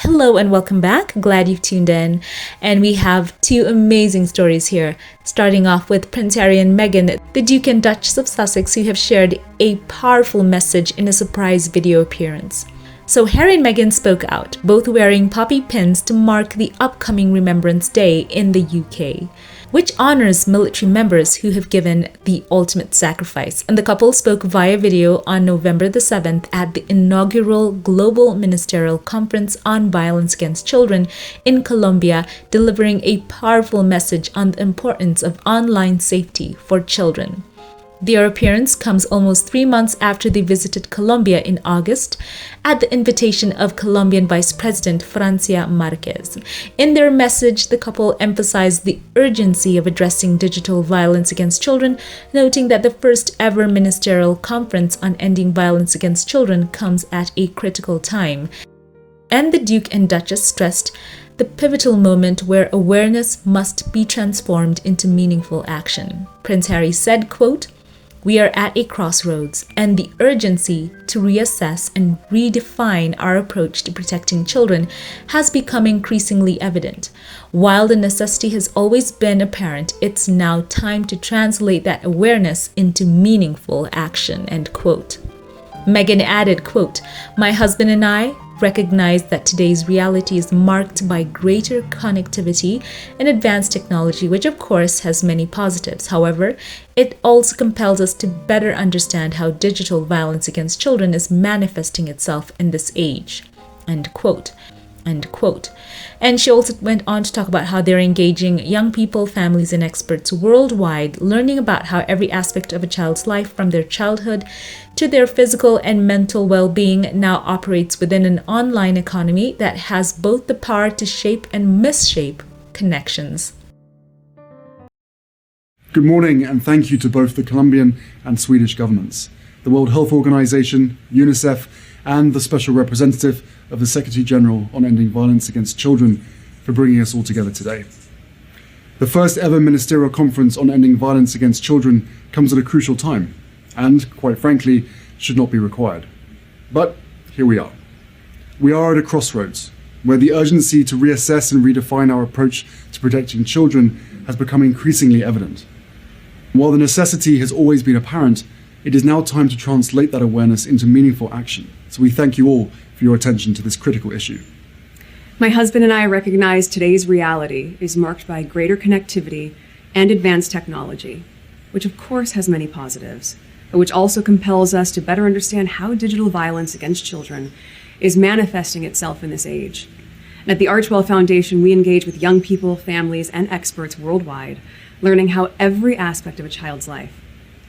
Hello and welcome back. Glad you've tuned in. And we have two amazing stories here. Starting off with Prince Harry and Meghan, the Duke and Duchess of Sussex, who have shared a powerful message in a surprise video appearance. So Harry and Meghan spoke out, both wearing poppy pins to mark the upcoming Remembrance Day in the UK, which honors military members who have given the ultimate sacrifice. And the couple spoke via video on November the 7th at the inaugural Global Ministerial Conference on Violence Against Children in Colombia, delivering a powerful message on the importance of online safety for children. Their appearance comes almost 3 months after they visited Colombia in August at the invitation of Colombian Vice President Francia Marquez. In their message, the couple emphasized the urgency of addressing digital violence against children, noting that the first ever ministerial conference on ending violence against children comes at a critical time. And the Duke and Duchess stressed the pivotal moment where awareness must be transformed into meaningful action. Prince Harry said, quote, "We are at a crossroads, and the urgency to reassess and redefine our approach to protecting children has become increasingly evident. While the necessity has always been apparent, it's now time to translate that awareness into meaningful action," end quote. Meghan added, quote, "My husband and I recognize that today's reality is marked by greater connectivity and advanced technology, which of course has many positives. However, it also compels us to better understand how digital violence against children is manifesting itself in this age," end quote. End quote. And she also went on to talk about how they're engaging young people, families, and experts worldwide, learning about how every aspect of a child's life, from their childhood to their physical and mental well-being, now operates within an online economy that has both the power to shape and misshape connections. Good morning, and thank you to both the Colombian and Swedish governments, the World Health Organization, UNICEF, and the Special Representative of the Secretary General on Ending Violence Against Children for bringing us all together today. The first ever ministerial conference on ending violence against children comes at a crucial time and, quite frankly, should not be required. But here we are. We are at a crossroads where the urgency to reassess and redefine our approach to protecting children has become increasingly evident. While the necessity has always been apparent, it is now time to translate that awareness into meaningful action. So we thank you all for your attention to this critical issue. My husband and I recognize today's reality is marked by greater connectivity and advanced technology, which of course has many positives, but which also compels us to better understand how digital violence against children is manifesting itself in this age. And at the Archwell Foundation, we engage with young people, families, and experts worldwide, learning how every aspect of a child's life,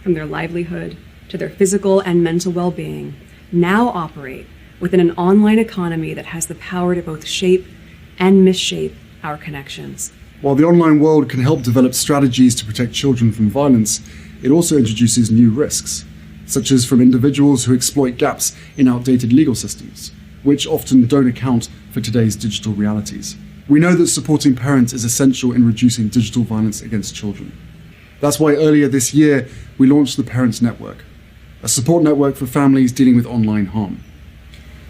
from their livelihood to their physical and mental well-being, now operate within an online economy that has the power to both shape and misshape our connections. While the online world can help develop strategies to protect children from violence, it also introduces new risks, such as from individuals who exploit gaps in outdated legal systems, which often don't account for today's digital realities. We know that supporting parents is essential in reducing digital violence against children. That's why earlier this year, we launched the Parents Network, a support network for families dealing with online harm.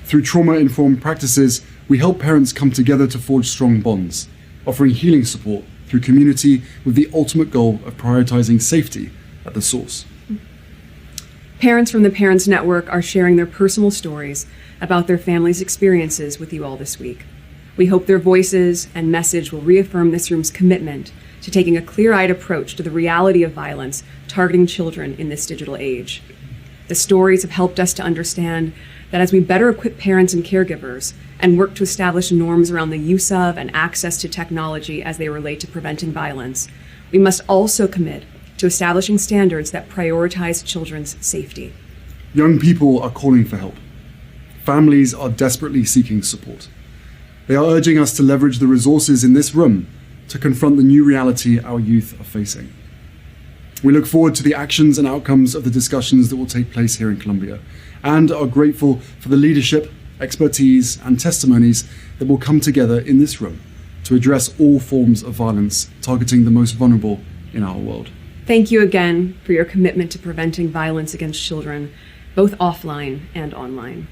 Through trauma-informed practices, we help parents come together to forge strong bonds, offering healing support through community with the ultimate goal of prioritizing safety at the source. Parents from the Parents Network are sharing their personal stories about their families' experiences with you all this week. We hope their voices and message will reaffirm this room's commitment to taking a clear-eyed approach to the reality of violence targeting children in this digital age. The stories have helped us to understand that as we better equip parents and caregivers and work to establish norms around the use of and access to technology as they relate to preventing violence, we must also commit to establishing standards that prioritize children's safety. Young people are calling for help. Families are desperately seeking support. They are urging us to leverage the resources in this room to confront the new reality our youth are facing. We look forward to the actions and outcomes of the discussions that will take place here in Colombia, and are grateful for the leadership, expertise, and testimonies that will come together in this room to address all forms of violence targeting the most vulnerable in our world. Thank you again for your commitment to preventing violence against children, both offline and online.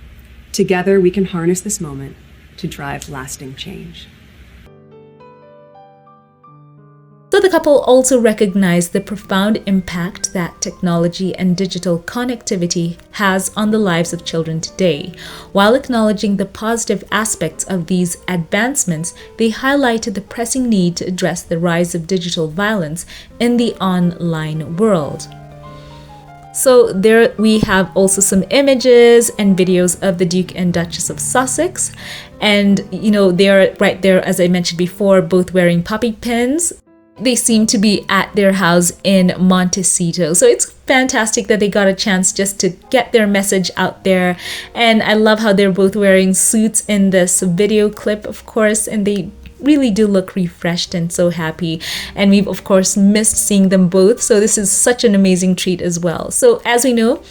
Together, we can harness this moment to drive lasting change. So the couple also recognized the profound impact that technology and digital connectivity has on the lives of children today. While acknowledging the positive aspects of these advancements, they highlighted the pressing need to address the rise of digital violence in the online world. So there we have also some images and videos of the Duke and Duchess of Sussex. And, they're right there, as I mentioned before, both wearing puppy pins. They seem to be at their house in Montecito. So it's fantastic that they got a chance just to get their message out there. And I love how they're both wearing suits in this video clip, of course, and they really do look refreshed and so happy. And we've, of course, missed seeing them both. So this is such an amazing treat as well. So as we know,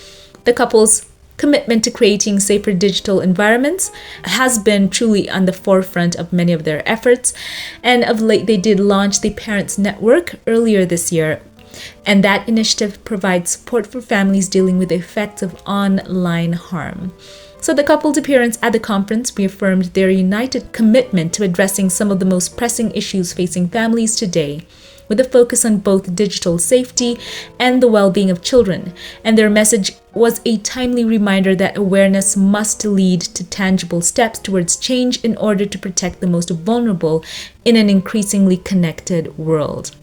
the couple's commitment to creating safer digital environments has been truly on the forefront of many of their efforts. And of late, they did launch the Parents Network earlier this year. And that initiative provides support for families dealing with the effects of online harm. So the couple's appearance at the conference reaffirmed their united commitment to addressing some of the most pressing issues facing families today, with a focus on both digital safety and the well-being of children. And their message was a timely reminder that awareness must lead to tangible steps towards change in order to protect the most vulnerable in an increasingly connected world.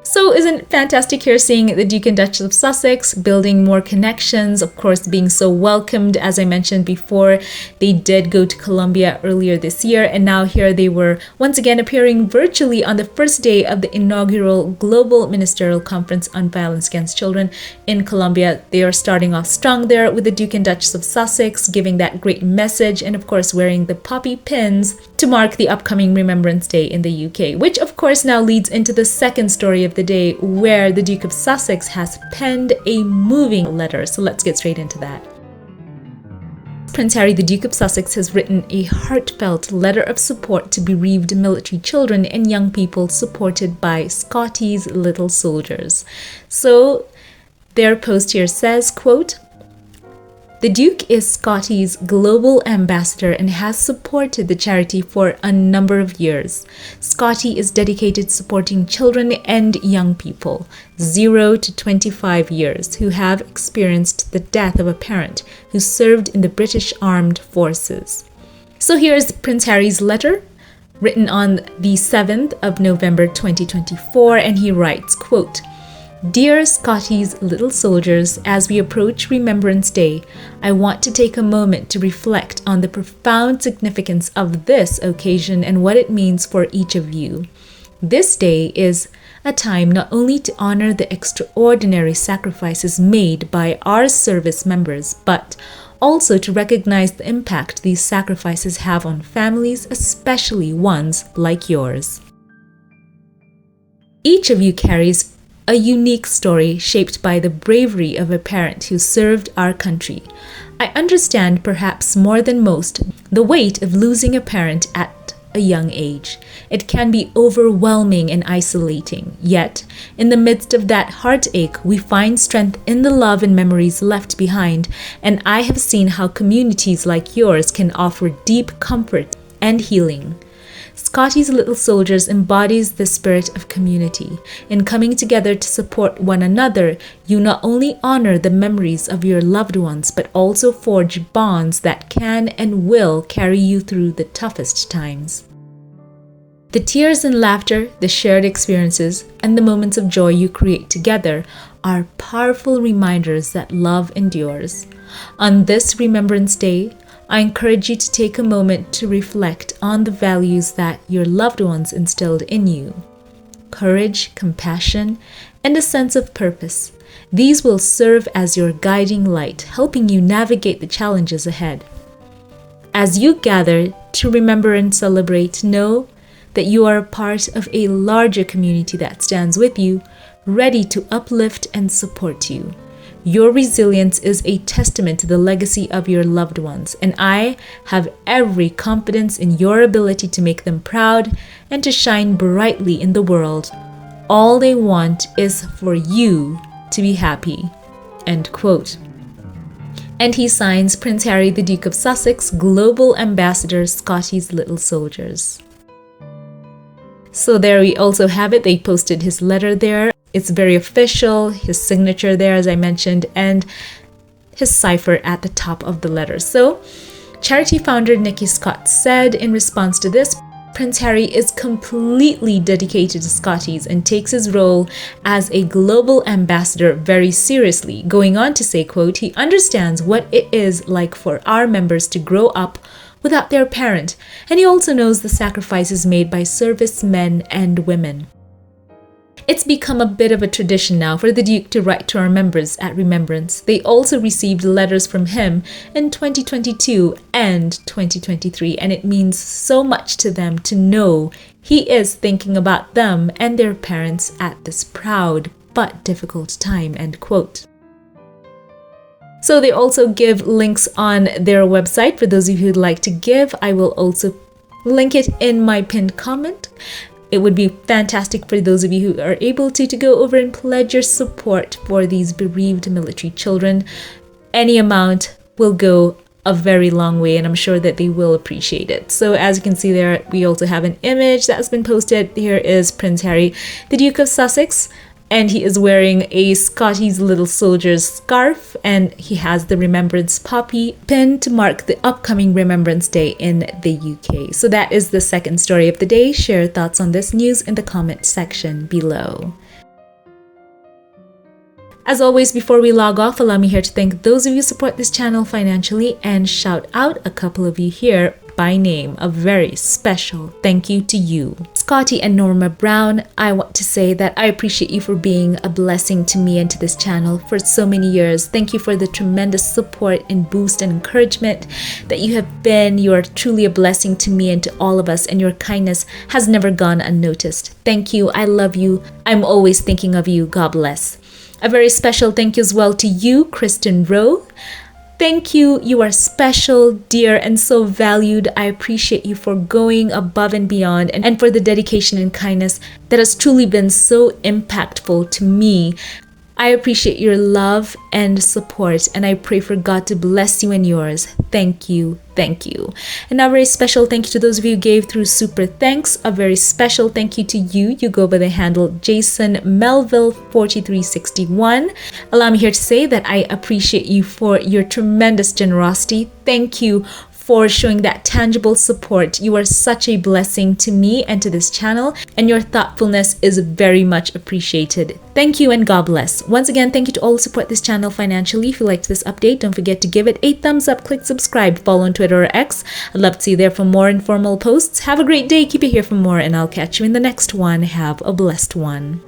So isn't it fantastic here seeing the Duke and Duchess of Sussex building more connections, of course being so welcomed. As I mentioned before, they did go to Colombia earlier this year, and now here they were once again appearing virtually on the first day of the inaugural Global Ministerial Conference on Violence Against Children in Colombia. They are starting off strong there with the Duke and Duchess of Sussex, giving that great message and of course wearing the poppy pins to mark the upcoming Remembrance Day in the UK, which of course now leads into the second story of the day, where the Duke of Sussex has penned a moving letter. So let's get straight into that. Prince Harry, the Duke of Sussex, has written a heartfelt letter of support to bereaved military children and young people supported by Scotty's Little Soldiers. So their post here says, quote, "The Duke is Scotty's global ambassador and has supported the charity for a number of years. Scotty is dedicated to supporting children and young people, 0 to 25 years, who have experienced the death of a parent who served in the British Armed Forces." So here's Prince Harry's letter, written on the 7th of November 2024, and he writes, quote, "Dear Scotty's Little Soldiers, as we approach Remembrance Day, I want to take a moment to reflect on the profound significance of this occasion and what it means for each of you. This day is a time not only to honor the extraordinary sacrifices made by our service members, but also to recognize the impact these sacrifices have on families, especially ones like yours. Each of you carries a unique story shaped by the bravery of a parent who served our country. I understand, perhaps more than most, the weight of losing a parent at a young age. It can be overwhelming and isolating. Yet, in the midst of that heartache, we find strength in the love and memories left behind, and I have seen how communities like yours can offer deep comfort and healing. Scotty's Little Soldiers embodies the spirit of community. In coming together to support one another, you not only honor the memories of your loved ones, but also forge bonds that can and will carry you through the toughest times. The tears and laughter, the shared experiences, and the moments of joy you create together are powerful reminders that love endures. On this Remembrance Day, I encourage you to take a moment to reflect on the values that your loved ones instilled in you. Courage, compassion, and a sense of purpose. These will serve as your guiding light, helping you navigate the challenges ahead. As you gather to remember and celebrate, know that you are a part of a larger community that stands with you, ready to uplift and support you. Your resilience is a testament to the legacy of your loved ones, and I have every confidence in your ability to make them proud and to shine brightly in the world. All they want is for you to be happy." End quote. and he signs Prince Harry, the Duke of Sussex, Global Ambassador, Scotty's Little Soldiers. So there we also have it. They posted his letter there. It's very official, his signature there, as I mentioned, and his cipher at the top of the letter. So, charity founder Nikki Scott said in response to this, Prince Harry is completely dedicated to Scotties and takes his role as a global ambassador very seriously, going on to say, quote, he understands what it is like for our members to grow up without their parent, and he also knows the sacrifices made by servicemen and women. It's become a bit of a tradition now for the Duke to write to our members at Remembrance. They also received letters from him in 2022 and 2023, and it means so much to them to know he is thinking about them and their parents at this proud but difficult time, end quote. So they also give links on their website for those of you who'd like to give. I will also link it in my pinned comment. It would be fantastic for those of you who are able to go over and pledge your support for these bereaved military children. Any amount will go a very long way, and I'm sure that they will appreciate it. So as you can see there, we also have an image that's been posted. Here is Prince Harry, the Duke of Sussex, and he is wearing a Scotty's Little Soldiers scarf, and he has the Remembrance poppy pin to mark the upcoming Remembrance Day in the UK. So that is the second story of the day. Share thoughts on this news in the comment section below. As always, before we log off, allow me here to thank those of you who support this channel financially and shout out a couple of you here by name. A very special thank you to you. Scotty and Norma Brown, I want to say that I appreciate you for being a blessing to me and to this channel for so many years. Thank you for the tremendous support and boost and encouragement that you have been. You are truly a blessing to me and to all of us, and your kindness has never gone unnoticed. Thank you. I love you. I'm always thinking of you. God bless. A very special thank you as well to you, Kristen Rowe. Thank you. You are special, dear, and so valued. I appreciate you for going above and beyond and for the dedication and kindness that has truly been so impactful to me. I appreciate your love and support, and I pray for God to bless you and yours. Thank you. Thank you. And a very special thank you to those of you who gave through Super Thanks. A very special thank you to you. You go by the handle Jason Melville 4361. Allow me here to say that I appreciate you for your tremendous generosity. Thank you for showing that tangible support. You are such a blessing to me and to this channel, and your thoughtfulness is very much appreciated. Thank you and God bless. Once again, thank you to all who support this channel financially. If you liked this update, don't forget to give it a thumbs up, click subscribe, follow on Twitter or X. I'd love to see you there for more informal posts. Have a great day, keep it here for more, and I'll catch you in the next one. Have a blessed one.